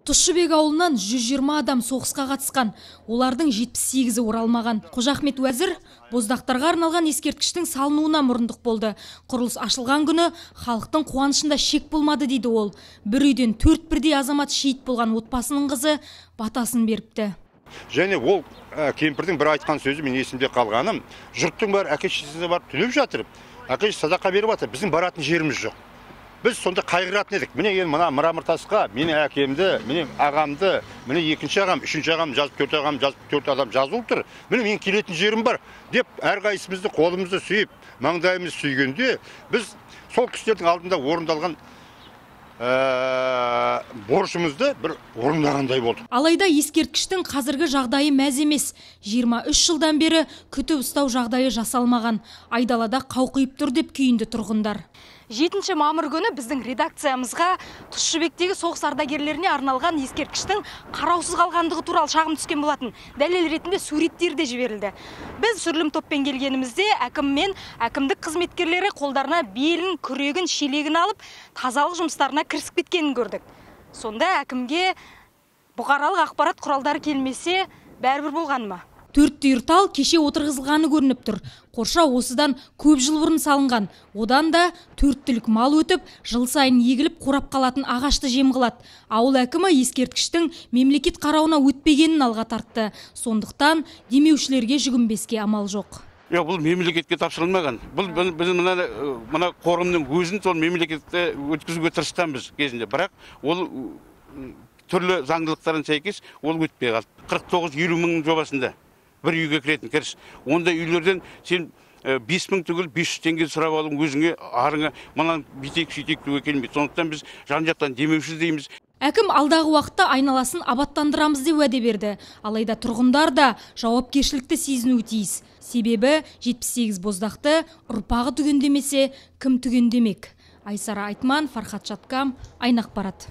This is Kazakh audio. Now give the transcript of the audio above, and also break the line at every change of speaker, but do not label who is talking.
Тұщыбек ауылынан 120 адам соғысқа қатысқан, олардың 78-і оралмаған. Қожахмет уәзір боздақтарға арналған ескерткіштің салынуына мұрындық болды. Құрылыс ашылған күні халықтың қуанышында шек болмады дейді ол. Бір үйден 4 бірдей азамат шейіт болған отбасының қызы батасын беріпті.
Және ол кемпірдің бір айтқан сөзі мен есімде қалғаным, жұрттың бәрі әке-шешесіне барып түнеп жатыр, әке-шеше садақа беріп жатыр, біздің баратын жеріміз жоқ. Біз сонда қайғыратын едік. Міне мына Мырамыртасқа менің әкемді, менің ағамды, міне екінші ағам, үшінші ағам жазып, төрт ағам жазып, төрт адам жазылып тұр. Міне мен келетін жерім бар деп әрқайсымызды қолымызды сүйіп, маңдайымызды сүйгенде біз сол кісілердің алдында орындалған борышымызды бір орындағандай болды.
Алайда ескерткіштің қазіргі жағдайы мәз емес. 23 жылдан бері күтіп ұстау жағдайы жасалмаған. Айдалада қауқиып тұр деп күйінді тұрғындар. 7 мамыр күні біздің редакциямызға Тұщыбектегі соғыс ардагерлеріне арналған ескерткіштің қараусыз қалғандығы туралы шағым түскен болатын. Дәлел ретінде суреттер де жіберілді. Біз сүрлім топпен келгенімізде әкім мен әкімдік қызметкерлері қолдарына белін, күрегін, шелегін алып, тазалық жұмыстарына кірісіп кеткенін көрдік. Сонда әкімге бұқаралық ақпарат құралдары келмесе, бәрібір болғаны ма? 4 түйір кеше отырғызылғаны көрініп тұр. Қоршау осыдан көп жыл бұрын салынған. Одан да 4 түлік мал өтіп, жыл сайын егіліп қурап қалатын ағашты жем қылады. Ауыл әкімі ескерткіштің мемлекет қарауына өтпегенін алға тартты. Сондықтан демеушілерге жүгінбеске амал жоқ.
Бұл мемлекетке тапсырылмаған. Біз мына қорымның өзін сол мемлекетте өткізуге тырысқанбыз кезінде. Бірақ ол түрлі заңдылықтарын сәйкес ол өтпей қалды. 49-50 мың жобасында бір үйге кіретін кіріс. Онда үйлерден сен 5 мың түгіл 500 теңге сұрап алың өзіңе арыңа мынан битек сөйтек түге келмейді. Сондықтан біз жан-жақтан демеуші дейміз.
Әкім алдағы уақытта айналасын абаттандырамыз деп уәде берді. Алайда тұрғындар да жауапкершілікті сезінуі тиіс. Себебі 78 боздақты ұрпағы түгендемесе, кім түгендемек? Айсара Айтман, Фархат Шаткам, Айнақпарат.